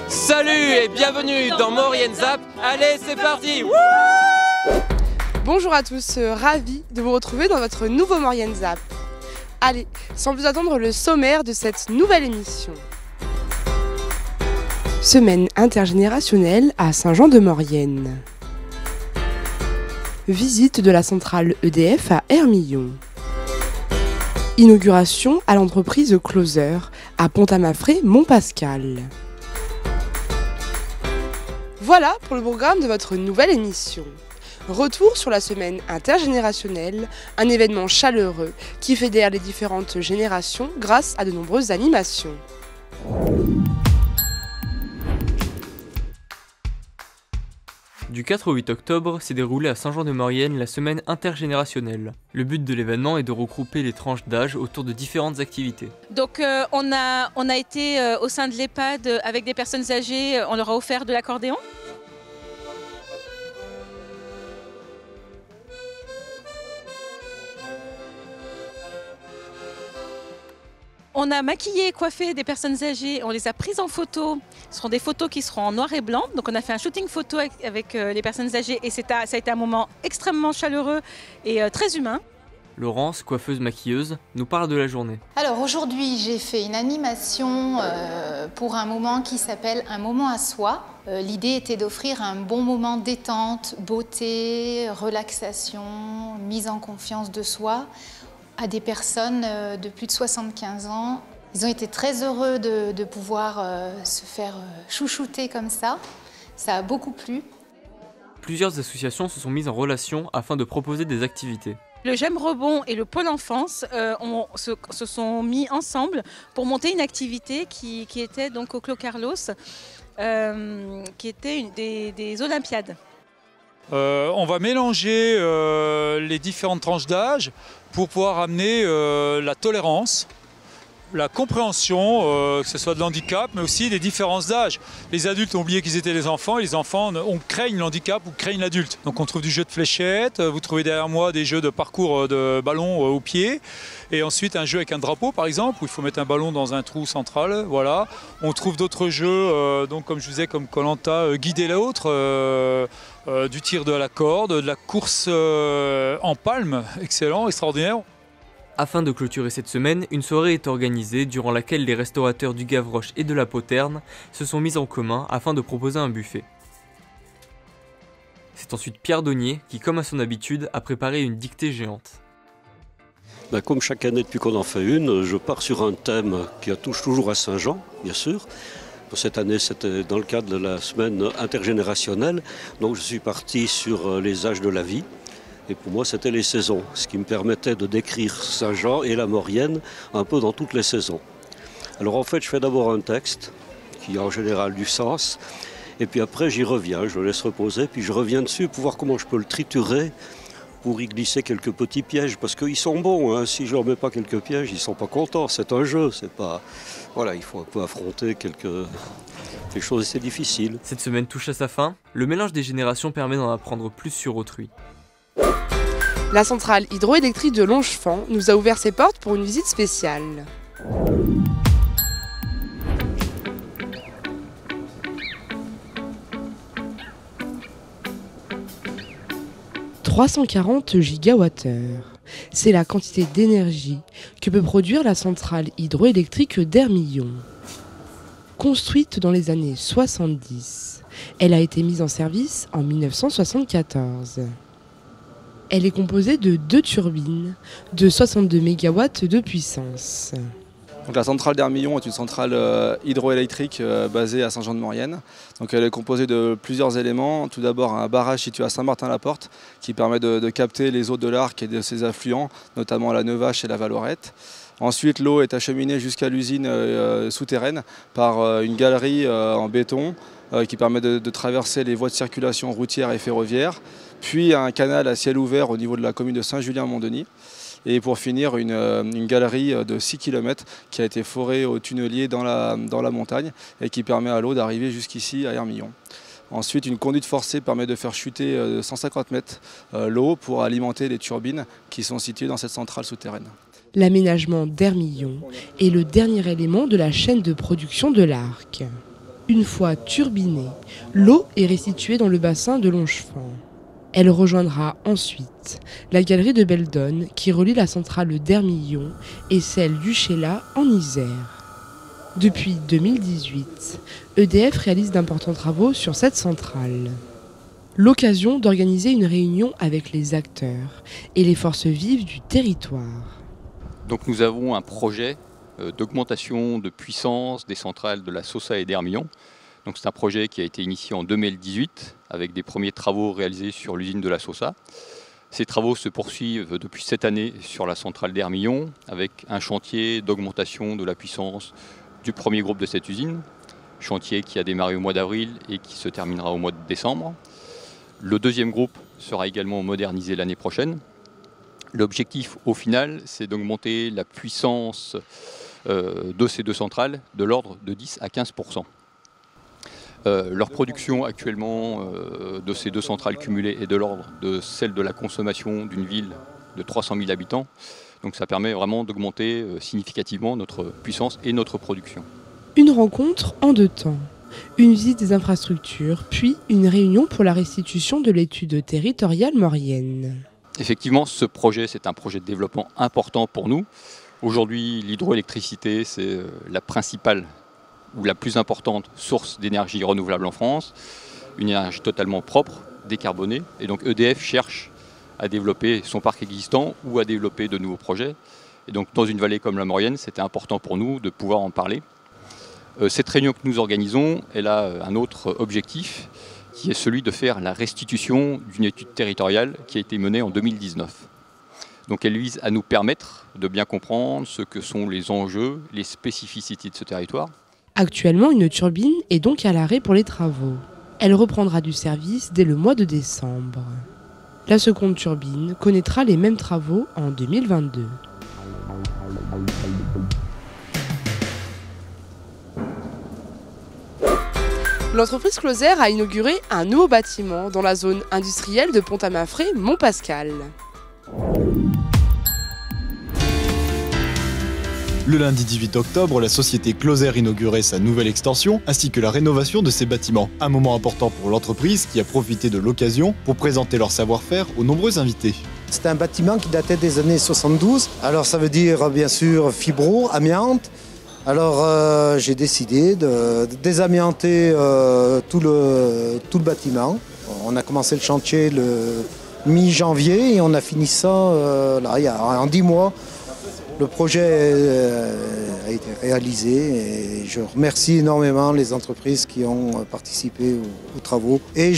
Salut et bienvenue dans Maurienne Zap. Allez, c'est parti. Bonjour à tous, ravi de vous retrouver dans votre nouveau Maurienne Zap. Allez, sans plus attendre, le sommaire de cette nouvelle émission. Semaine intergénérationnelle à Saint-Jean-de-Maurienne. Visite de la centrale EDF à Hermillon. Inauguration à l'entreprise Closer à Pont-à-Mafré-Montpascal. Voilà pour le programme de votre nouvelle émission. Retour sur la semaine intergénérationnelle, un événement chaleureux qui fédère les différentes générations grâce à de nombreuses animations. Du 4 au 8 octobre s'est déroulée à Saint-Jean-de-Maurienne la semaine intergénérationnelle. Le but de l'événement est de regrouper les tranches d'âge autour de différentes activités. Donc on a été au sein de l'EHPAD avec des personnes âgées, on leur a offert de l'accordéon. On a maquillé et coiffé des personnes âgées, on les a prises en photo. Ce seront des photos qui seront en noir et blanc. Donc on a fait un shooting photo avec les personnes âgées et ça a été un moment extrêmement chaleureux et très humain. Laurence, coiffeuse maquilleuse, nous parle de la journée. Alors aujourd'hui, j'ai fait une animation pour un moment qui s'appelle Un moment à soi. L'idée était d'offrir un bon moment détente, beauté, relaxation, mise en confiance de soi à des personnes de plus de 75 ans. Ils ont été très heureux de pouvoir se faire chouchouter comme ça. Ça a beaucoup plu. Plusieurs associations se sont mises en relation afin de proposer des activités. Le J'aime Rebond et le Pôle Enfance se sont mis ensemble pour monter une activité qui était donc au Clos Carlos, qui était des Olympiades. On va mélanger les différentes tranches d'âge pour pouvoir amener la tolérance, la compréhension, que ce soit de l'handicap, mais aussi des différences d'âge. Les adultes ont oublié qu'ils étaient des enfants et les enfants craignent l'handicap ou craignent l'adulte. Donc on trouve du jeu de fléchettes, vous trouvez derrière moi des jeux de parcours de ballon au pied, et ensuite un jeu avec un drapeau par exemple, où il faut mettre un ballon dans un trou central. Voilà. On trouve d'autres jeux, donc comme je vous disais, comme Koh-Lanta, guider l'autre, du tir de la corde, de la course en palme, excellent, extraordinaire. Afin de clôturer cette semaine, une soirée est organisée durant laquelle les restaurateurs du Gavroche et de la Poterne se sont mis en commun afin de proposer un buffet. C'est ensuite Pierre Donnier qui, comme à son habitude, a préparé une dictée géante. Comme chaque année depuis qu'on en fait une, je pars sur un thème qui touche toujours à Saint-Jean, bien sûr. Cette année, c'était dans le cadre de la semaine intergénérationnelle, donc je suis parti sur les âges de la vie. Et pour moi, c'était les saisons, ce qui me permettait de décrire Saint-Jean et la Maurienne un peu dans toutes les saisons. Alors en fait, je fais d'abord un texte qui a en général du sens, et puis après j'y reviens, je le laisse reposer, puis je reviens dessus pour voir comment je peux le triturer pour y glisser quelques petits pièges, parce qu'ils sont bons, hein. Si je leur mets pas quelques pièges, ils ne sont pas contents, c'est un jeu, c'est pas... Voilà, il faut un peu affronter des choses assez difficiles. Cette semaine touche à sa fin, le mélange des générations permet d'en apprendre plus sur autrui. La centrale hydroélectrique de Longefan nous a ouvert ses portes pour une visite spéciale. « 340 gigawattheures, c'est la quantité d'énergie que peut produire la centrale hydroélectrique d'Hermillon. Construite dans les années 70, elle a été mise en service en 1974. Elle est composée de 2 turbines de 62 MW de puissance. Donc la centrale d'Hermillon est une centrale hydroélectrique basée à Saint-Jean-de-Maurienne. Donc elle est composée de plusieurs éléments. Tout d'abord un barrage situé à Saint-Martin-la-Porte qui permet de capter les eaux de l'Arc et de ses affluents, notamment la Neuvache et la Valorette. Ensuite, l'eau est acheminée jusqu'à l'usine souterraine par une galerie en béton qui permet de traverser les voies de circulation routière et ferroviaire, puis un canal à ciel ouvert au niveau de la commune de Saint-Julien-Mont-Denis. Et pour finir, une galerie de 6 km qui a été forée au tunnelier dans la montagne et qui permet à l'eau d'arriver jusqu'ici à Hermillon. Ensuite, une conduite forcée permet de faire chuter de 150 mètres l'eau pour alimenter les turbines qui sont situées dans cette centrale souterraine. L'aménagement d'Hermillon est le dernier élément de la chaîne de production de l'Arc. Une fois turbinée, l'eau est restituée dans le bassin de Longefang. Elle rejoindra ensuite la galerie de Beldonne qui relie la centrale d'Hermillon et celle du Chélat en Isère. Depuis 2018, EDF réalise d'importants travaux sur cette centrale. L'occasion d'organiser une réunion avec les acteurs et les forces vives du territoire. Donc nous avons un projet d'augmentation de puissance des centrales de la Saussa et d'Hermillon. Donc c'est un projet qui a été initié en 2018 avec des premiers travaux réalisés sur l'usine de la Saussa. Ces travaux se poursuivent depuis cette année sur la centrale d'Hermillon avec un chantier d'augmentation de la puissance du premier groupe de cette usine, chantier qui a démarré au mois d'avril et qui se terminera au mois de décembre. Le deuxième groupe sera également modernisé l'année prochaine. L'objectif au final, c'est d'augmenter la puissance de ces deux centrales de l'ordre de 10 à 15%. Leur production actuellement de ces deux centrales cumulées est de l'ordre de celle de la consommation d'une ville de 300 000 habitants. Donc ça permet vraiment d'augmenter significativement notre puissance et notre production. Une rencontre en 2 temps. Une visite des infrastructures, puis une réunion pour la restitution de l'étude territoriale maurienne. Effectivement, ce projet, c'est un projet de développement important pour nous. Aujourd'hui, l'hydroélectricité, c'est la principale ou la plus importante source d'énergie renouvelable en France. Une énergie totalement propre, décarbonée. Et donc EDF cherche à développer son parc existant ou à développer de nouveaux projets. Et donc dans une vallée comme la Maurienne, c'était important pour nous de pouvoir en parler. Cette réunion que nous organisons, elle a un autre objectif, qui est celui de faire la restitution d'une étude territoriale qui a été menée en 2019. Donc elle vise à nous permettre de bien comprendre ce que sont les enjeux, les spécificités de ce territoire. Actuellement, une turbine est donc à l'arrêt pour les travaux. Elle reprendra du service dès le mois de décembre. La seconde turbine connaîtra les mêmes travaux en 2022. L'entreprise Closer a inauguré un nouveau bâtiment dans la zone industrielle de Pont-à-Mafré-Montpascal. Le lundi 18 octobre, la société Closer inaugurait sa nouvelle extension ainsi que la rénovation de ses bâtiments. Un moment important pour l'entreprise qui a profité de l'occasion pour présenter leur savoir-faire aux nombreux invités. C'était un bâtiment qui datait des années 72. Alors ça veut dire bien sûr fibro, amiante. Alors j'ai décidé de désamianter tout le bâtiment. On a commencé le chantier le mi-janvier et on a fini ça en 10 mois. Le projet a été réalisé et je remercie énormément les entreprises qui ont participé aux travaux. Et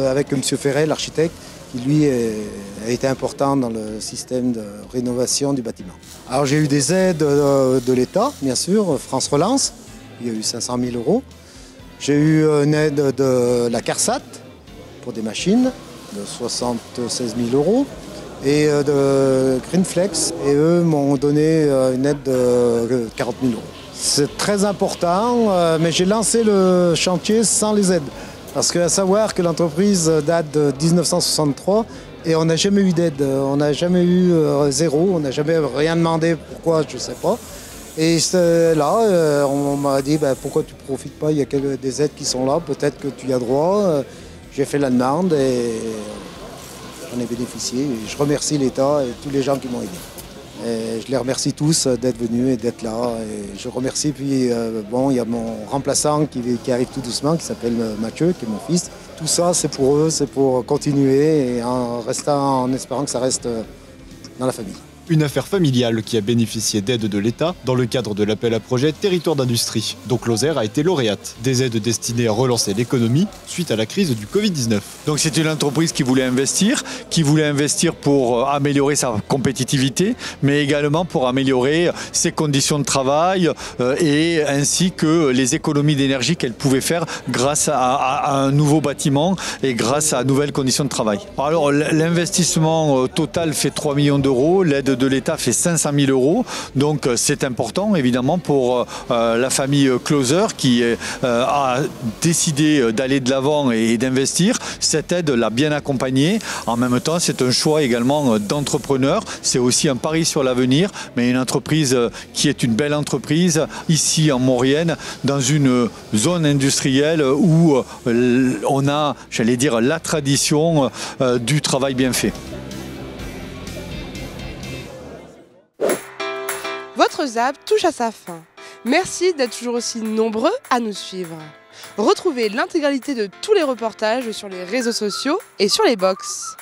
avec M. Ferret, l'architecte, qui lui a été important dans le système de rénovation du bâtiment. Alors j'ai eu des aides de l'État, bien sûr, France Relance, il y a eu 500 000 €. J'ai eu une aide de la CARSAT pour des machines de 76 000 € et de Greenflex. Et eux m'ont donné une aide de 40 000 €. C'est très important, mais j'ai lancé le chantier sans les aides. Parce qu'à savoir que l'entreprise date de 1963 et on n'a jamais eu d'aide, on n'a jamais eu zéro, on n'a jamais rien demandé, pourquoi, je ne sais pas. Et là, on m'a dit pourquoi tu ne profites pas, il y a des aides qui sont là, peut-être que tu y as droit. J'ai fait la demande et j'en ai bénéficié. Et je remercie l'État et tous les gens qui m'ont aidé. Et je les remercie tous d'être venus et d'être là. Et je remercie, puis il y a mon remplaçant qui arrive tout doucement, qui s'appelle Mathieu, qui est mon fils. Tout ça, c'est pour eux, c'est pour continuer et en espérant que ça reste dans la famille. Une affaire familiale qui a bénéficié d'aides de l'État dans le cadre de l'appel à projet Territoire d'industrie, dont Closer a été lauréate. Des aides destinées à relancer l'économie suite à la crise du Covid-19. Donc c'est une entreprise qui voulait investir pour améliorer sa compétitivité, mais également pour améliorer ses conditions de travail et ainsi que les économies d'énergie qu'elle pouvait faire grâce à un nouveau bâtiment et grâce à de nouvelles conditions de travail. Alors l'investissement total fait 3 millions d'euros, l'aide de l'État fait 500 000 €. Donc c'est important évidemment pour la famille Closer qui a décidé d'aller de l'avant et d'investir. Cette aide l'a bien accompagnée. En même temps, c'est un choix également d'entrepreneur. C'est aussi un pari sur l'avenir, mais une entreprise qui est une belle entreprise ici en Maurienne, dans une zone industrielle où on a, j'allais dire, la tradition du travail bien fait. Votre ZAP touche à sa fin. Merci d'être toujours aussi nombreux à nous suivre. Retrouvez l'intégralité de tous les reportages sur les réseaux sociaux et sur les box.